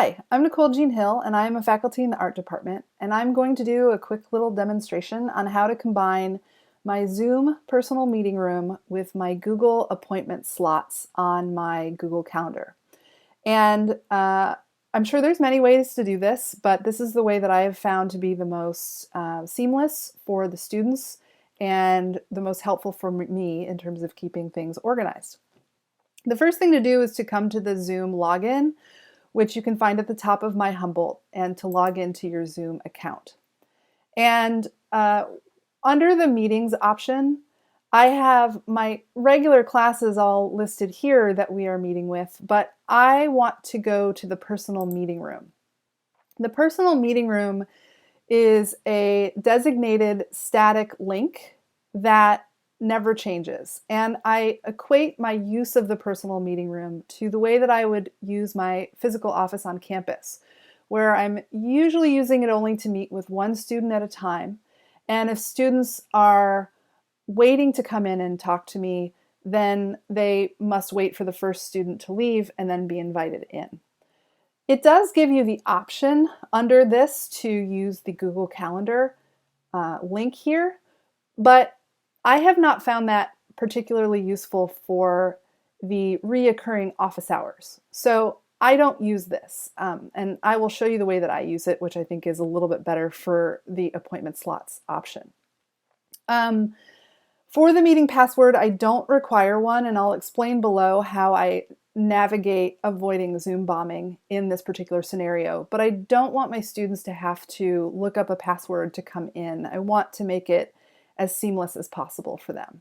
Hi, I'm Nicole Jean Hill, and I'm a faculty in the art department, and I'm going to do a quick little demonstration on how to combine my Zoom personal meeting room with my Google appointment slots on my Google Calendar. And I'm sure there's many ways to do this, but this is the way that I have found to be the most seamless for the students and the most helpful for me in terms of keeping things organized. The first thing to do is to come to the Zoom login, which you can find at the top of my Humboldt, and to log into your Zoom account. And under the meetings option, I have my regular classes all listed here that we are meeting with, but I want to go to the personal meeting room. The personal meeting room is a designated static link that never changes. And I equate my use of the personal meeting room to the way that I would use my physical office on campus, where I'm usually using it only to meet with one student at a time. And if students are waiting to come in and talk to me, then they must wait for the first student to leave and then be invited in. It does give you the option under this to use the Google Calendar link here, but I have not found that particularly useful for the reoccurring office hours. So I don't use this, and I will show you the way that I use it, which I think is a little bit better for the appointment slots option. For the meeting password, I don't require one, and I'll explain below how I navigate avoiding Zoom bombing in this particular scenario, but I don't want my students to have to look up a password to come in. I want to make it as seamless as possible for them.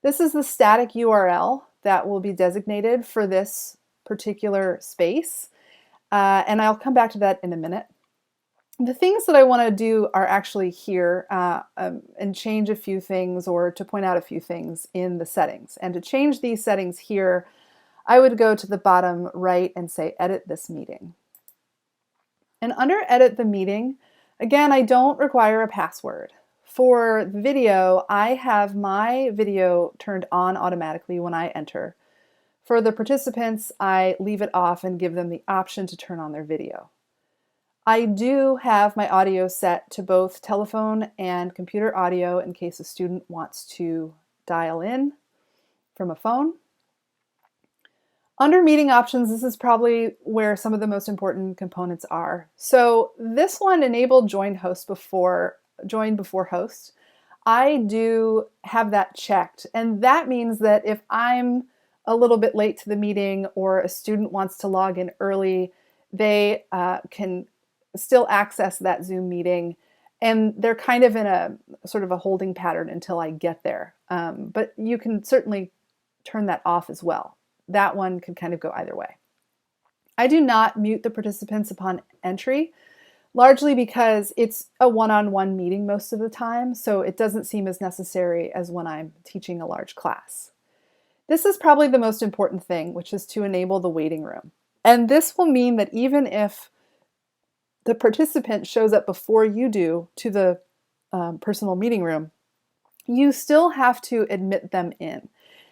This is the static URL that will be designated for this particular space, and I'll come back to that in a minute. The things that I want to do are actually here and change a few things, or to point out a few things in the settings. And to change these settings here, I would go to the bottom right and say edit this meeting. And under edit the meeting, again, I don't require a password. For the video, I have my video turned on automatically when I enter. For the participants, I leave it off and give them the option to turn on their video. I do have my audio set to both telephone and computer audio in case a student wants to dial in from a phone. Under meeting options, this is probably where some of the most important components are. So this one enabled join before host. I do have that checked, and that means that if I'm a little bit late to the meeting or a student wants to log in early, they can still access that Zoom meeting, and they're kind of in a sort of a holding pattern until I get there. But you can certainly turn that off as well. That one can kind of go either way. I do not mute the participants upon entry, largely because it's a one-on-one meeting most of the time, so it doesn't seem as necessary as when I'm teaching a large class. This is probably the most important thing, which is to enable the waiting room. And this will mean that even if the participant shows up before you do to the personal meeting room, you still have to admit them in.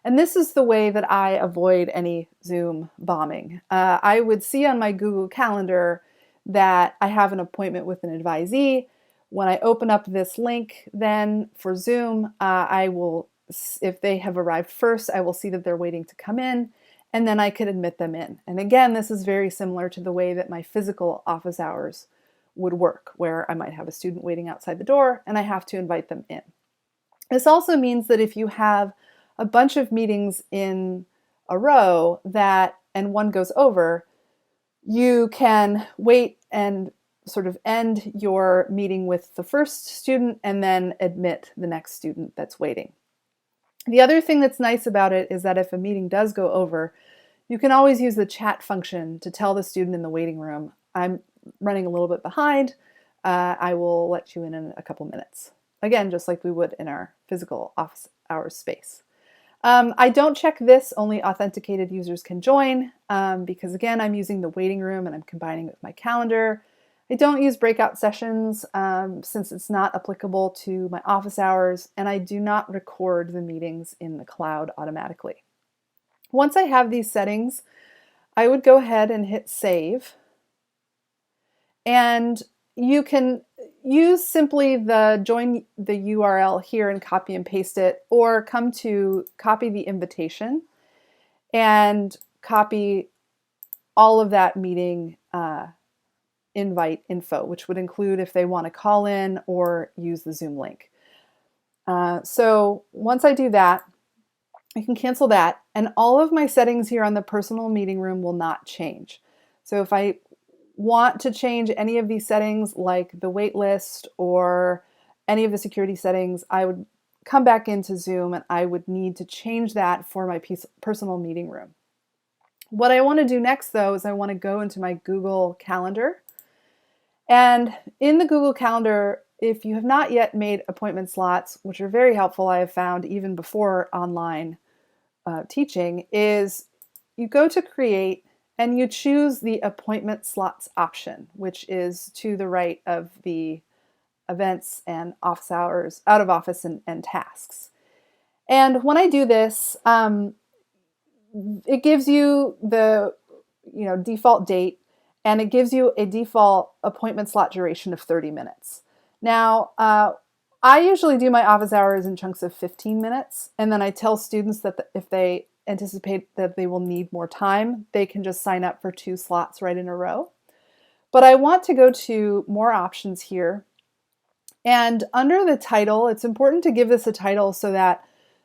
And this is the way that I avoid any Zoom bombing. I would see on my Google Calendar that I have an appointment with an advisee. When I open up this link, then for Zoom, I will, if they have arrived first, I will see that they're waiting to come in, and then I could admit them in. And again, this is very similar to the way that my physical office hours would work, where I might have a student waiting outside the door and I have to invite them in. This also means that if you have a bunch of meetings in a row and one goes over, you can wait and sort of end your meeting with the first student and then admit the next student that's waiting. The other thing that's nice about it is that if a meeting does go over, you can always use the chat function to tell the student in the waiting room, I'm running a little bit behind, I will let you in a couple minutes. Again, just like we would in our physical office hours space. I don't check this, only authenticated users can join, because again, I'm using the waiting room and I'm combining it with my calendar. I don't use breakout sessions since it's not applicable to my office hours, and I do not record the meetings in the cloud automatically. Once I have these settings, I would go ahead and hit save, And you can use simply the join the URL here and copy and paste it, or come to copy the invitation and copy all of that meeting invite info, which would include if they want to call in or use the Zoom link. So once I do that, I can cancel that, and all of my settings here on the personal meeting room will not change. So if I want to change any of these settings, like the wait list or any of the security settings, I would come back into Zoom and I would need to change that for my personal meeting room. What I want to do next, though, is I want to go into my Google Calendar. And in the Google Calendar, if you have not yet made appointment slots, which are very helpful, I have found even before online teaching, is you go to create and you choose the appointment slots option, which is to the right of the events and office hours, out of office and tasks. And when I do this, it gives you the default date, and it gives you a default appointment slot duration of 30 minutes. Now, I usually do my office hours in chunks of 15 minutes, and then I tell students that if they anticipate that they will need more time, they can just sign up for 2 slots right in a row. But I want to go to more options here. And under the title, it's important to give this a title so that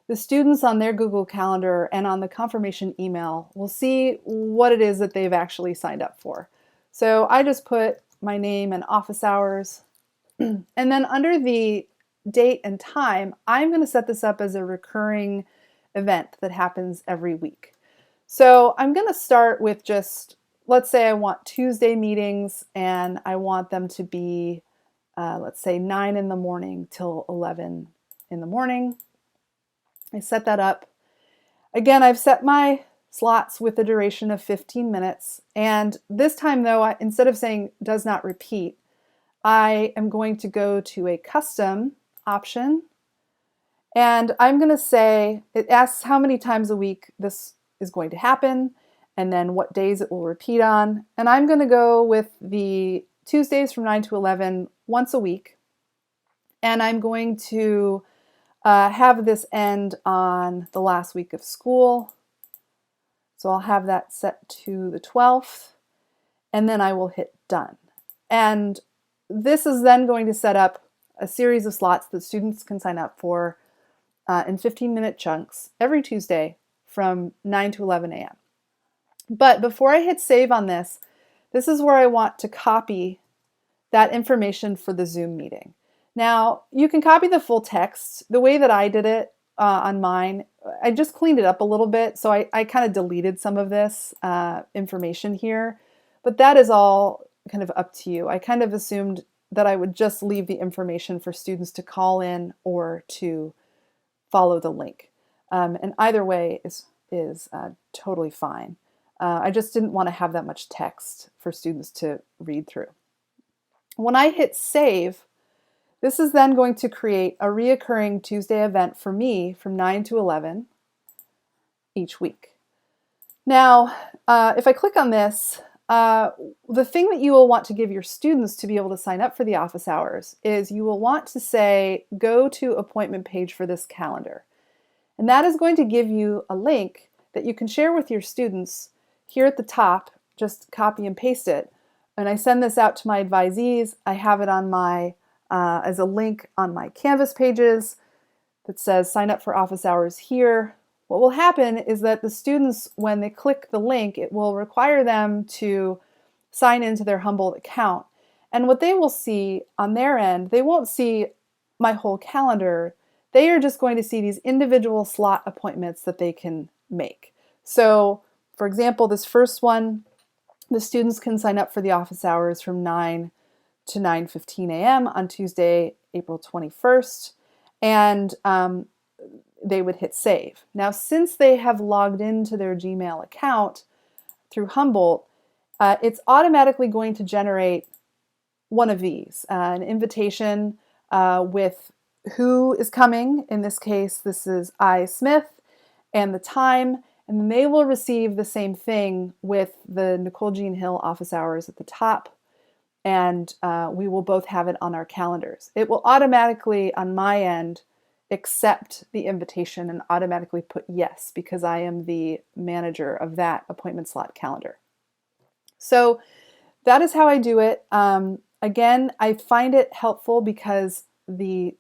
the students on their Google Calendar and on the confirmation email will see what it is that they've actually signed up for. So I just put my name and office hours. And then under the date and time, I'm going to set this up as a recurring event that happens every week. So I'm going to start with just, let's say I want Tuesday meetings and I want them to be, let's say 9 in the morning till 11 in the morning. I set that up. Again, I've set my slots with a duration of 15 minutes. And this time though, instead of saying does not repeat, I am going to go to a custom option, and I'm going to say, it asks how many times a week this is going to happen, and then what days it will repeat on. And I'm going to go with the Tuesdays from 9 to 11 once a week. And I'm going to have this end on the last week of school. So I'll have that set to the 12th, and then I will hit done. And this is then going to set up a series of slots that students can sign up for in 15-minute chunks every Tuesday from 9 to 11 a.m. But before I hit save on this, this is where I want to copy that information for the Zoom meeting. Now, you can copy the full text. The way that I did it on mine, I just cleaned it up a little bit, so I kind of deleted some of this information here, but that is all kind of up to you. I kind of assumed that I would just leave the information for students to call in or to follow the link. And either way is totally fine. I just didn't want to have that much text for students to read through. When I hit save, this is then going to create a reoccurring Tuesday event for me from 9 to 11 each week. Now, if I click on this, the thing that you will want to give your students to be able to sign up for the office hours is you will want to say, go to appointment page for this calendar. And that is going to give you a link that you can share with your students here at the top. Just copy and paste it. And I send this out to my advisees. I have it on my as a link on my Canvas pages that says sign up for office hours here. What will happen is that the students, when they click the link, it will require them to sign into their Humboldt account. And what they will see on their end, they won't see my whole calendar. They are just going to see these individual slot appointments that they can make. So, for example, this first one, the students can sign up for the office hours from 9 to 9:15 a.m. on Tuesday, April 21st. And they would hit save. Now, since they have logged into their Gmail account through Humboldt, it's automatically going to generate one of these, an invitation with who is coming. In this case, this is I. Smith, and the time, and then they will receive the same thing with the Nicole Jean Hill office hours at the top. and we will both have it on our calendars. It will automatically, on my end, accept the invitation and automatically put yes, because I am the manager of that appointment slot calendar. So that is how I do it. Again, I find it helpful because the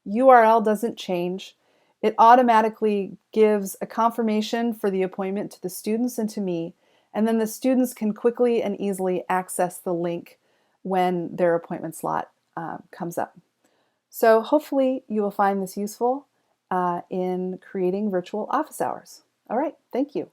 URL doesn't change. It automatically gives a confirmation for the appointment to the students and to me, and then the students can quickly and easily access the link when their appointment slot comes up. So hopefully you will find this useful in creating virtual office hours. All right, thank you.